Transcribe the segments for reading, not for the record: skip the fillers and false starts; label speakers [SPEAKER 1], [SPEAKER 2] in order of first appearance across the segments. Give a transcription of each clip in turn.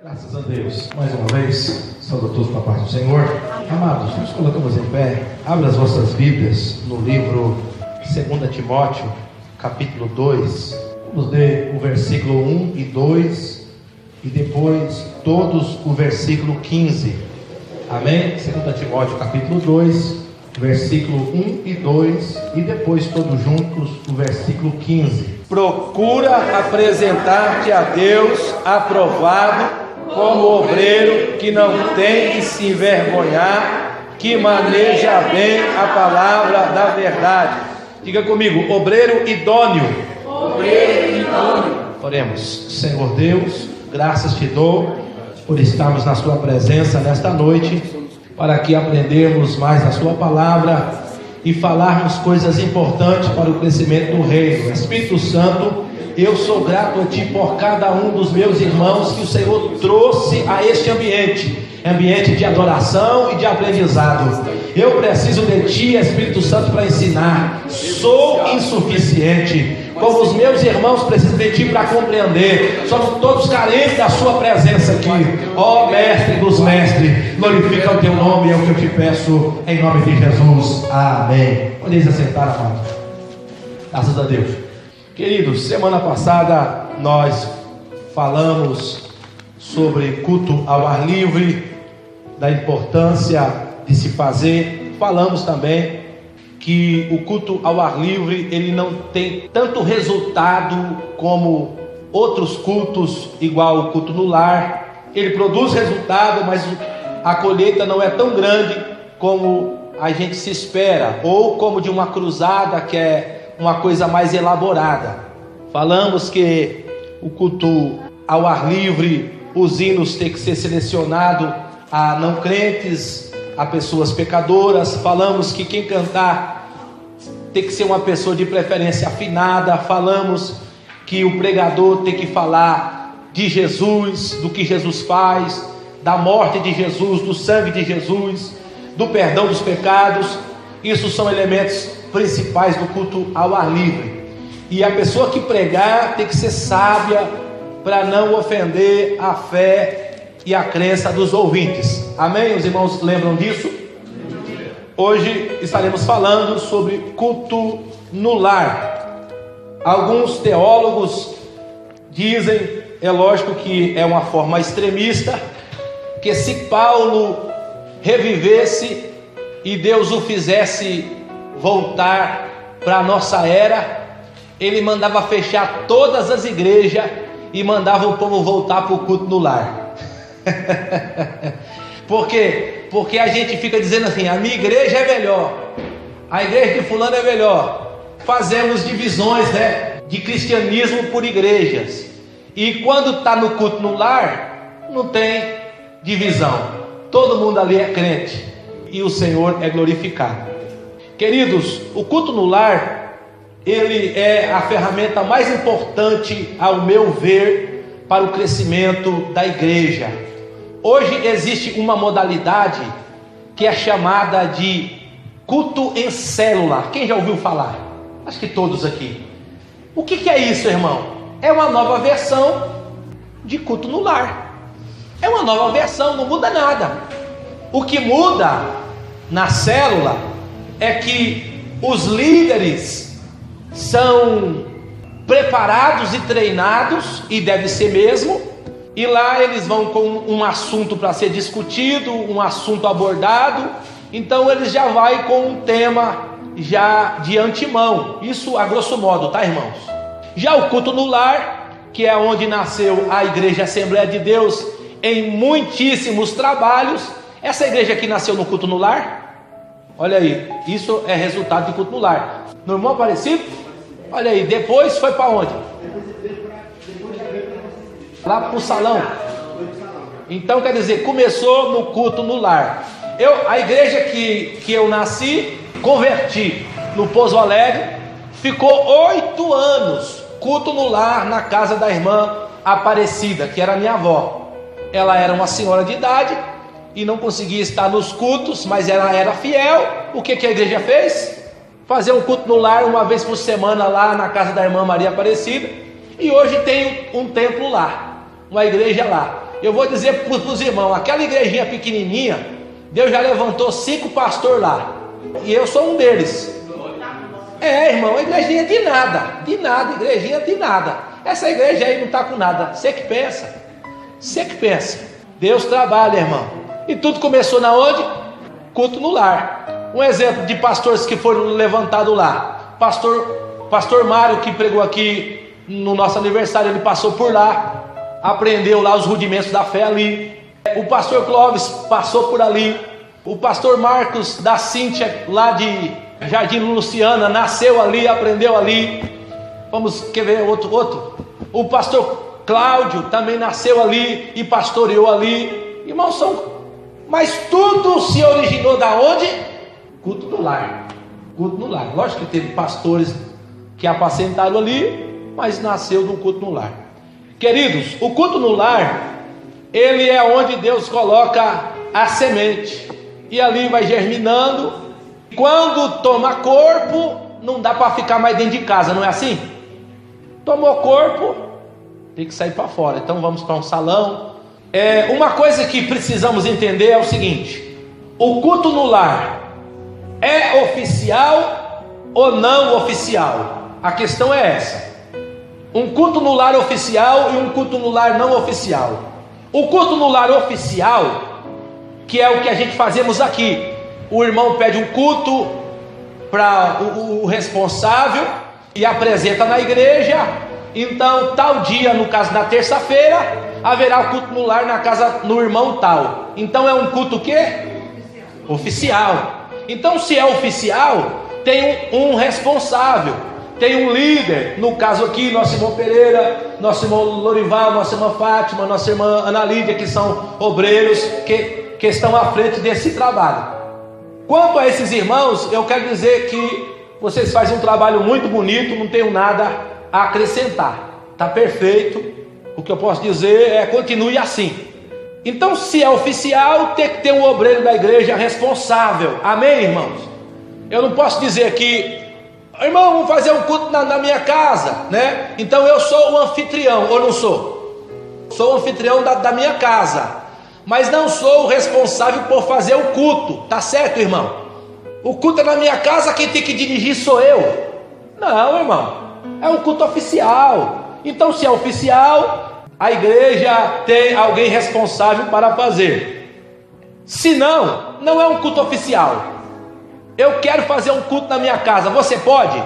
[SPEAKER 1] Graças a Deus, mais uma vez, saúdo a todos com a paz do Senhor. Amados, nos colocamos em pé, abra as vossas Bíblias no livro 2 Timóteo, capítulo 2. Vamos ler o versículo 1 e 2 e depois todos o versículo 15. Amém? 2 Timóteo, capítulo 2, versículo 1 e 2 e depois todos juntos o versículo 15.
[SPEAKER 2] Procura apresentar-te a Deus aprovado, como obreiro que não tem que se envergonhar, que maneja bem a palavra da verdade. Diga comigo, obreiro idôneo.
[SPEAKER 3] Obreiro idôneo.
[SPEAKER 1] Oremos. Senhor Deus, graças te dou por estarmos na sua presença nesta noite, para que aprendermos mais da sua palavra e falarmos coisas importantes para o crescimento do reino. Espírito Santo, eu sou grato a Ti por cada um dos meus irmãos que o Senhor trouxe a este ambiente de adoração e de aprendizado. Eu preciso de Ti, Espírito Santo, para ensinar. Sou insuficiente, como os meus irmãos precisam de Ti para compreender. Somos todos carentes da Sua presença aqui. Ó Mestre dos Mestres, glorifica o Teu nome, é o que eu te peço, em nome de Jesus. Amém. Podeis assentar, amado. Graças a Deus. Queridos, semana passada nós falamos sobre culto ao ar livre, da importância de se fazer. Falamos também que o culto ao ar livre, ele não tem tanto resultado como outros cultos, igual o culto no lar. Ele produz resultado, mas a colheita não é tão grande como a gente se espera, ou como de uma cruzada, que é uma coisa mais elaborada. Falamos que o culto ao ar livre, os hinos têm que ser selecionados a não crentes, a pessoas pecadoras. Falamos que quem cantar tem que ser uma pessoa de preferência afinada. Falamos que o pregador tem que falar de Jesus, do que Jesus faz, da morte de Jesus, do sangue de Jesus, do perdão dos pecados. Isso são elementos principais do culto ao ar livre. E a pessoa que pregar tem que ser sábia para não ofender a fé e a crença dos ouvintes. Amém? Os irmãos lembram disso? Hoje estaremos falando sobre culto no lar. Alguns teólogos dizem, é lógico que é uma forma extremista, que se Paulo revivesse e Deus o fizesse voltar para a nossa era, ele mandava fechar todas as igrejas e mandava o povo voltar para o culto no lar. Por quê? Porque a gente fica dizendo assim, a minha igreja é melhor, a igreja de fulano é melhor. Fazemos divisões, de cristianismo por igrejas. E quando está no culto no lar, não tem divisão. Todo mundo ali é crente e o Senhor é glorificado. Queridos, o culto no lar, ele é a ferramenta mais importante, ao meu ver, para o crescimento da igreja. Hoje existe uma modalidade que é chamada de culto em célula. Quem já ouviu falar? Acho que todos aqui. O que é isso, irmão? É uma nova versão de culto no lar. É uma nova versão, não muda nada. O que muda na célula é que os líderes são preparados e treinados, e deve ser mesmo, e lá eles vão com um assunto para ser discutido, um assunto abordado. Então eles já vai com um tema já de antemão. Isso a grosso modo, tá, irmãos? Já o culto no lar, que é onde nasceu a Igreja Assembleia de Deus em muitíssimos trabalhos. Essa igreja aqui nasceu no culto no lar. Olha aí, isso é resultado de culto no lar. No irmão Aparecido? Olha aí, depois foi para onde? Lá para o salão. Então quer dizer, começou no culto no lar. A igreja que eu nasci, converti no Pouso Alegre, ficou 8 anos culto no lar, na casa da irmã Aparecida, que era minha avó. Ela era uma senhora de idade e não conseguia estar nos cultos, mas ela era fiel. O que a igreja fez? Fazer um culto no lar uma vez por semana lá na casa da irmã Maria Aparecida. E hoje tem um templo lá, uma igreja lá. eu vou dizer para os irmãos, aquela igrejinha pequenininha, Deus já levantou 5 pastores lá, e eu sou um deles. Irmão, a igrejinha de nada, igrejinha de nada. Essa igreja aí não está com nada. Você que pensa. Deus trabalha, irmão. E tudo começou na onde? Culto no lar. Um exemplo de pastores que foram levantados lá. Pastor Mário, que pregou aqui no nosso aniversário, ele passou por lá, aprendeu lá os rudimentos da fé ali. O pastor Clóvis passou por ali. O pastor Marcos da Cíntia, lá de Jardim Luciana, nasceu ali, aprendeu ali. Quer ver outro? O pastor Cláudio também nasceu ali e pastoreou ali. Irmãos, mas tudo se originou da onde? Culto no lar. Lógico que teve pastores que apacentaram ali, mas nasceu do culto no lar. Queridos, o culto no lar, ele é onde Deus coloca a semente, e ali vai germinando. Quando toma corpo, não dá para ficar mais dentro de casa, não é assim? Tomou corpo, tem que sair para fora. Então vamos para um salão. Uma coisa que precisamos entender é o seguinte: o culto no lar é oficial ou não oficial? A questão é essa. Um culto no lar oficial e um culto no lar não oficial. O culto no lar oficial, que é o que a gente fazemos aqui, o irmão pede um culto para o responsável e apresenta na igreja. Então, tal dia, no caso na terça-feira, haverá o culto no lar na casa no irmão tal. Então é um culto o quê? Oficial. Então, se é oficial, tem um responsável, tem um líder. No caso aqui, nosso irmão Pereira, nosso irmão Lorival, nossa irmã Fátima, nossa irmã Ana Lídia, que são obreiros que estão à frente desse trabalho. Quanto a esses irmãos, eu quero dizer que vocês fazem um trabalho muito bonito, não tenho nada a acrescentar, está perfeito. O que eu posso dizer é: continue assim. Então, se é oficial, tem que ter um obreiro da igreja responsável. Amém, irmãos? Eu não posso dizer aqui: irmão, vamos fazer um culto na minha casa, né? Então eu sou o anfitrião, ou não sou? Sou o anfitrião da minha casa, mas não sou o responsável por fazer o culto. Tá certo, irmão? O culto é na minha casa, quem tem que dirigir sou eu. Não, irmão, é um culto oficial. Então, se é oficial, a igreja tem alguém responsável para fazer. Se não, não é um culto oficial. Eu quero fazer um culto na minha casa, você pode?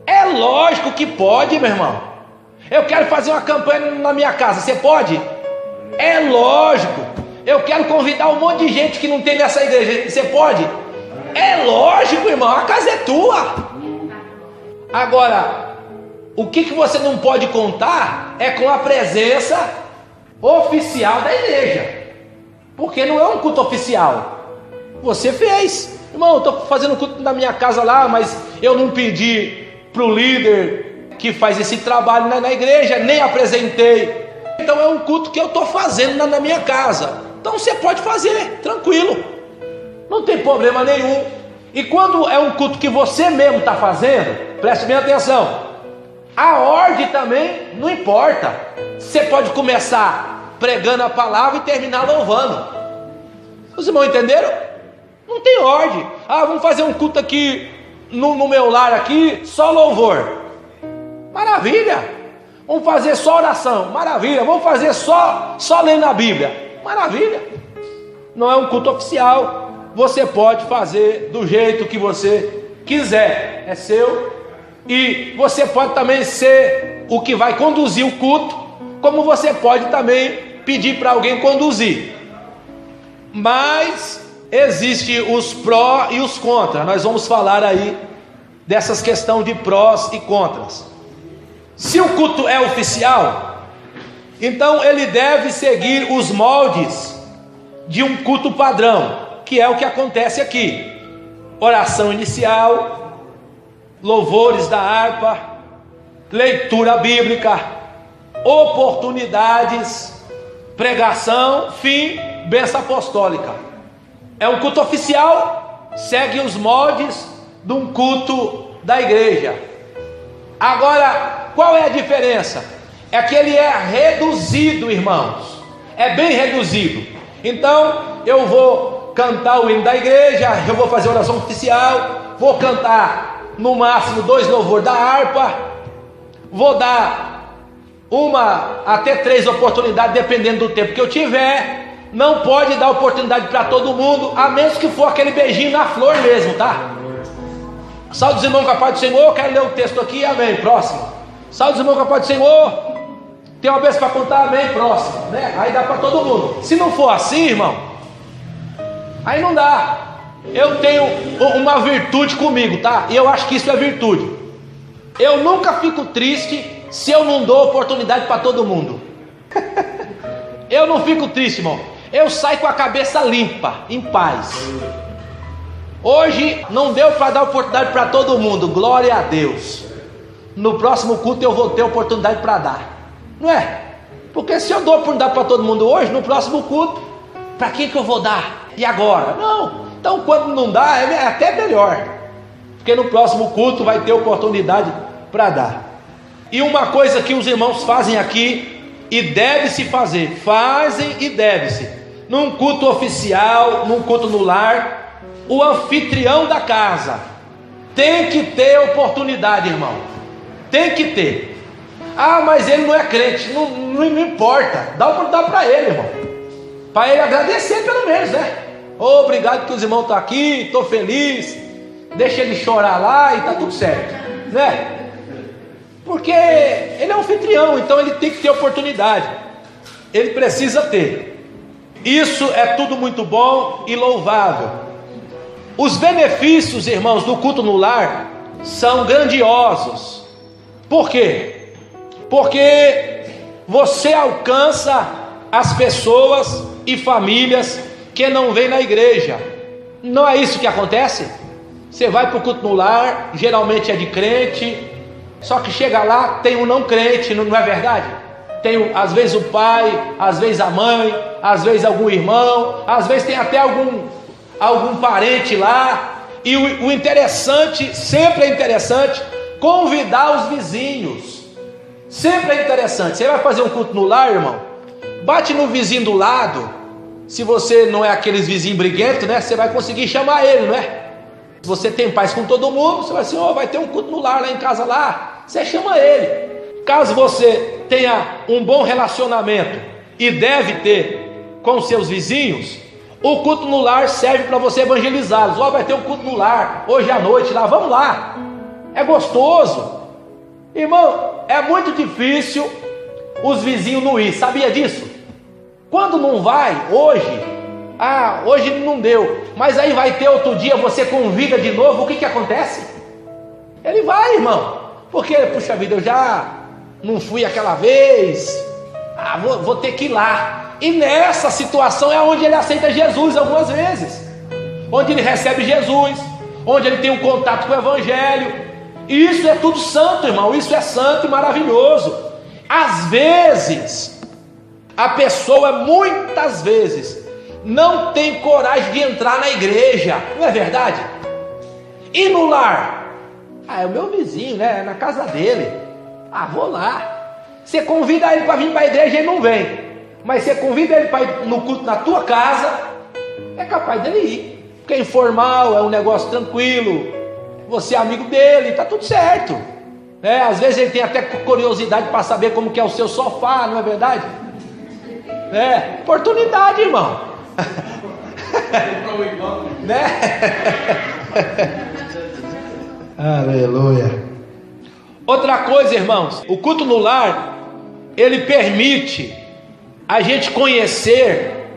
[SPEAKER 1] É lógico que pode, meu irmão. Eu quero fazer uma campanha na minha casa, você pode? É lógico. Eu quero convidar um monte de gente que não tem nessa igreja, você pode? É lógico, irmão, a casa é tua. Agora, o que você não pode contar é com a presença oficial da igreja, porque não é um culto oficial. Você fez, irmão, eu estou fazendo um culto na minha casa lá, mas eu não pedi para o líder que faz esse trabalho na igreja, nem apresentei. Então é um culto que eu estou fazendo na minha casa. Então você pode fazer, tranquilo, não tem problema nenhum. E quando é um culto que você mesmo está fazendo, preste bem atenção, a ordem também não importa. Você pode começar pregando a palavra e terminar louvando. Os irmãos entenderam? Não tem ordem. Vamos fazer um culto aqui no meu lar aqui, só louvor. Maravilha. Vamos fazer só oração. Maravilha. Vamos fazer só lendo a Bíblia. Maravilha. Não é um culto oficial. Você pode fazer do jeito que você quiser. É seu. E você pode também ser o que vai conduzir o culto, como você pode também pedir para alguém conduzir. Mas existe os pró e os contra. Nós vamos falar aí dessas questões de prós e contras. Se o culto é oficial, então ele deve seguir os moldes de um culto padrão, que é o que acontece aqui: oração inicial, louvores da harpa, leitura bíblica, oportunidades, pregação, fim, bênção apostólica. É um culto oficial, segue os moldes de um culto da igreja. Agora, qual é a diferença? É que ele é reduzido, irmãos. é bem reduzido. Então eu vou cantar o hino da igreja, eu vou fazer oração oficial, vou cantar no máximo 2 louvores da harpa, vou dar 1 até 3 oportunidades, dependendo do tempo que eu tiver. Não pode dar oportunidade para todo mundo, a menos que for aquele beijinho na flor mesmo, tá? Salve os irmãos com a paz do Senhor. Quero ler o texto aqui, amém, próximo. Salve os irmãos com a paz do Senhor. Tem uma vez para contar, amém, próximo, né? Aí dá para todo mundo. Se não for assim, irmão, aí não dá. Eu tenho uma virtude comigo, tá? E eu acho que isso é virtude. Eu nunca fico triste se eu não dou oportunidade para todo mundo. Eu não fico triste, irmão. Eu saio com a cabeça limpa, em paz. Hoje não deu para dar oportunidade para todo mundo, glória a Deus. No próximo culto eu vou ter oportunidade para dar, não é? Porque se eu dou oportunidade para todo mundo hoje, no próximo culto, para quem que eu vou dar? E agora? Não. Então quando não dá, é até melhor, porque no próximo culto vai ter oportunidade para dar. E uma coisa que os irmãos fazem aqui, e deve-se fazer, fazem e deve-se, num culto oficial, num culto no lar, o anfitrião da casa tem que ter oportunidade, irmão, tem que ter. Ah, mas ele não é crente, não importa, dá oportunidade para ele, irmão, para ele agradecer pelo menos, né? Oh, obrigado que os irmãos estão aqui, estou feliz, deixa ele chorar lá e está tudo certo, né? Porque ele é um anfitrião, então ele tem que ter oportunidade, ele precisa ter. Isso é tudo muito bom e louvável. Os benefícios, irmãos, do culto no lar são grandiosos. Por quê? Porque você alcança as pessoas e famílias que não vêm na igreja. Não é isso que acontece? Você vai para o culto no lar, geralmente é de crente, só que chega lá, tem um não crente, não é verdade? Tem às vezes o pai, às vezes a mãe, às vezes algum irmão, às vezes tem até algum parente lá. E o interessante, sempre é interessante, convidar os vizinhos. Sempre é interessante. Você vai fazer um culto no lar, irmão, bate no vizinho do lado. Se você não é aqueles vizinhos briguentos, né, você vai conseguir chamar ele, não é? Se você tem paz com todo mundo, você vai assim, vai ter um culto no lar lá em casa lá, você chama ele. Caso você tenha um bom relacionamento, e deve ter, com seus vizinhos, o culto no lar serve para você evangelizá-los. Vai ter um culto no lar, hoje à noite lá, vamos lá, é gostoso. Irmão, é muito difícil os vizinhos não ir, sabia disso? Quando não vai, hoje não deu, mas aí vai ter outro dia, você convida de novo, o que acontece? Ele vai, irmão, porque, puxa vida, eu já não fui aquela vez, vou ter que ir lá. E nessa situação é onde ele aceita Jesus algumas vezes, onde ele recebe Jesus, onde ele tem um contato com o Evangelho. E isso é tudo santo, irmão, isso é santo e maravilhoso. Às vezes, a pessoa muitas vezes não tem coragem de entrar na igreja, não é verdade? E no lar? É o meu vizinho, né? É na casa dele. Vou lá. Você convida ele para vir para a igreja, ele não vem. Mas você convida ele para ir no culto na tua casa, é capaz dele ir. Porque é informal, é um negócio tranquilo. Você é amigo dele, está tudo certo. Às vezes ele tem até curiosidade para saber como que é o seu sofá, não é verdade? Oportunidade, irmão. Aleluia. Outra coisa, irmãos, o culto no lar, ele permite a gente conhecer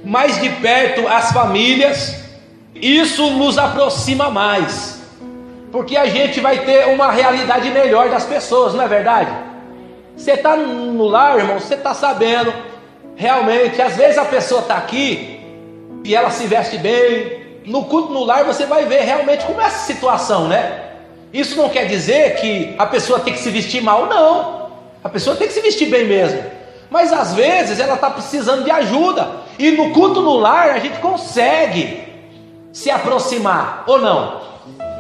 [SPEAKER 1] mais de perto as famílias. Isso nos aproxima mais, porque a gente vai ter uma realidade melhor das pessoas, não é verdade? Você está no lar, irmão, você está sabendo realmente, às vezes a pessoa está aqui e ela se veste bem. No culto no lar você vai ver realmente como é essa situação, né? Isso não quer dizer que a pessoa tem que se vestir mal, não. A pessoa tem que se vestir bem mesmo. Mas às vezes ela está precisando de ajuda. E no culto no lar a gente consegue se aproximar, ou não?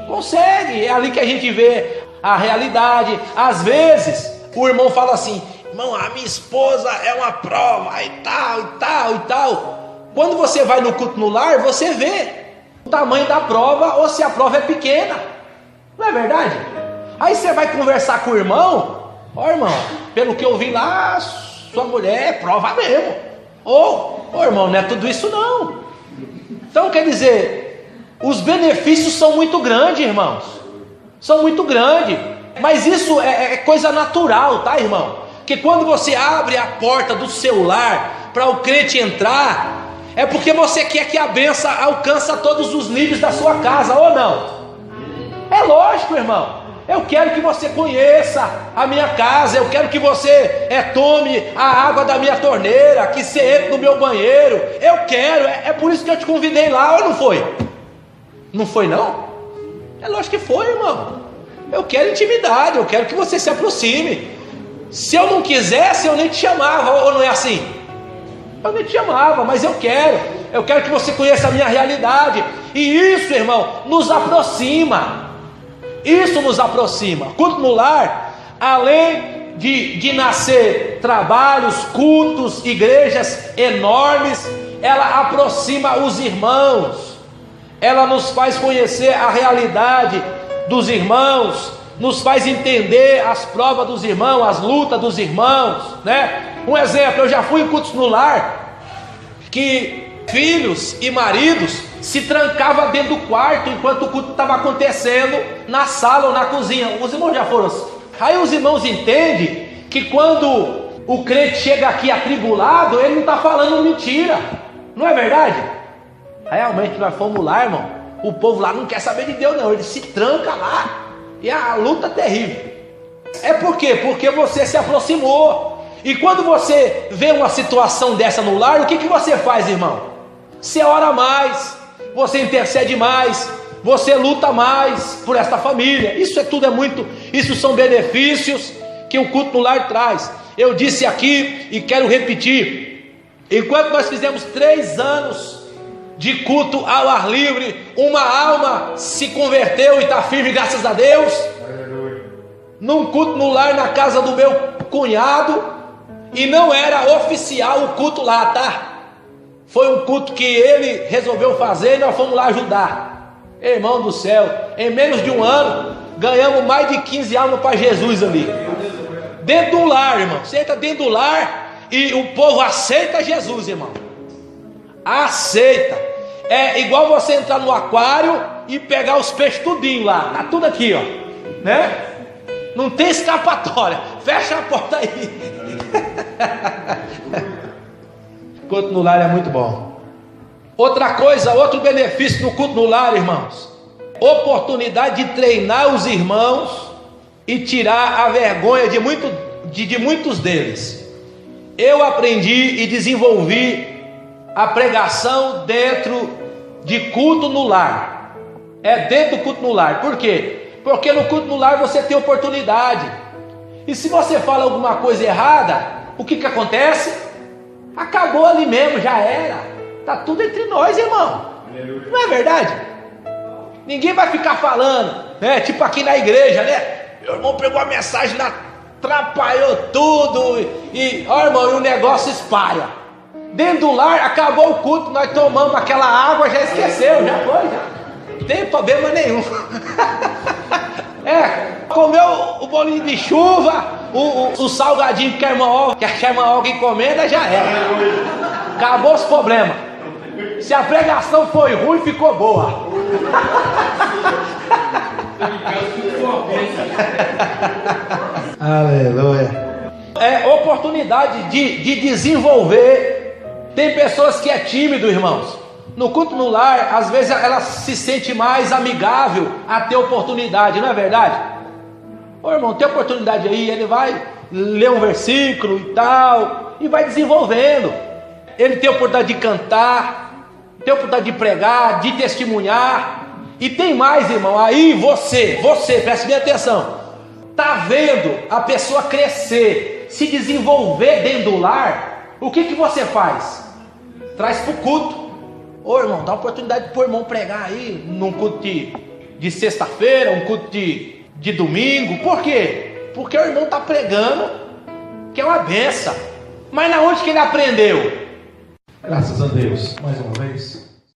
[SPEAKER 1] Consegue, é ali que a gente vê a realidade. Às vezes o irmão fala assim: irmão, a minha esposa é uma prova, e tal, e tal, e tal. Quando você vai no culto no lar, você vê o tamanho da prova ou se a prova é pequena. Não é verdade? Aí você vai conversar com o irmão, irmão, pelo que eu vi lá, sua mulher é prova mesmo. Ou, irmão, não é tudo isso não. Então quer dizer, os benefícios são muito grandes, irmãos. São muito grandes. Mas isso é coisa natural, tá, irmão? Que quando você abre a porta do seu lar para o crente entrar, é porque você quer que a bênção alcance todos os níveis da sua casa, ou não? É lógico, irmão. Eu quero que você conheça a minha casa. Eu quero que você tome a água da minha torneira, que você entre no meu banheiro. Eu quero, é por isso que eu te convidei lá, ou não foi? Não foi não? É lógico que foi, irmão. Eu quero intimidade, eu quero que você se aproxime. Se eu não quisesse, eu nem te chamava, ou não é assim? Eu nem te chamava, mas eu quero que você conheça a minha realidade. E isso, irmão, nos aproxima. Isso nos aproxima. Culto no lar, além de nascer trabalhos, cultos, igrejas enormes, ela aproxima os irmãos. Ela nos faz conhecer a realidade dos irmãos, nos faz entender as provas dos irmãos, as lutas dos irmãos, né? Um exemplo, eu já fui em cultos no lar que filhos e maridos se trancavam dentro do quarto enquanto o culto estava acontecendo na sala ou na cozinha. Os irmãos já foram assim. Aí os irmãos entendem que quando o crente chega aqui atribulado, ele não está falando mentira, não é verdade? Realmente nós fomos lá, irmão, o povo lá não quer saber de Deus não, ele se tranca lá, e a luta é terrível. É por quê? Porque você se aproximou. E quando você vê uma situação dessa no lar, o que você faz, irmão? Você ora mais, você intercede mais, você luta mais por esta família. Isso são benefícios que o culto no lar traz. Eu disse aqui e quero repetir: enquanto nós fizemos 3 anos de culto ao ar livre, uma alma se converteu e está firme, graças a Deus. Num culto no lar na casa do meu cunhado, e não era oficial o culto lá, tá? Foi um culto que ele resolveu fazer e nós fomos lá ajudar. Irmão do céu, em menos de um ano ganhamos mais de 15 almas para Jesus ali, dentro do lar, irmão. Você entra dentro do lar e o povo aceita Jesus, irmão. Aceita. É igual você entrar no aquário e pegar os peixes tudinho lá, tá tudo aqui, ó, né? Não tem escapatória. Fecha a porta aí. Culto no lar é muito bom. Outra coisa, outro benefício do culto no lar, irmãos: oportunidade de treinar os irmãos e tirar a vergonha de muitos deles. Eu aprendi e desenvolvi a pregação dentro de culto no lar. É dentro do culto no lar. Por quê? Porque no culto no lar você tem oportunidade. E se você fala alguma coisa errada, o que acontece? Acabou ali mesmo, já era. Está tudo entre nós, irmão. Não é verdade? Ninguém vai ficar falando, né? Tipo aqui na igreja, né? Meu irmão pegou a mensagem, atrapalhou tudo. E, irmão, e o negócio espalha. Dentro do lar, acabou o culto, nós tomamos aquela água, já esqueceu, já foi, já. Não tem problema nenhum. Comeu o bolinho de chuva, o salgadinho que a irmã Olga encomenda, já era. Acabou os problemas. Se a pregação foi ruim, ficou boa. Aleluia. É oportunidade de desenvolver. Tem pessoas que é tímido, irmãos. No culto no lar, às vezes ela se sente mais amigável a ter oportunidade, não é verdade? Ô irmão, tem oportunidade aí, ele vai ler um versículo e tal, e vai desenvolvendo. Ele tem oportunidade de cantar, tem oportunidade de pregar, de testemunhar. E tem mais, irmão, aí você, preste bem atenção, tá vendo a pessoa crescer, se desenvolver dentro do lar. O que você faz? Traz para o culto. Ô irmão, dá oportunidade para o irmão pregar aí, num culto de sexta-feira, um culto de domingo. Por quê? Porque o irmão está pregando, que é uma benção. Mas na onde que ele aprendeu? Graças a Deus, mais uma vez.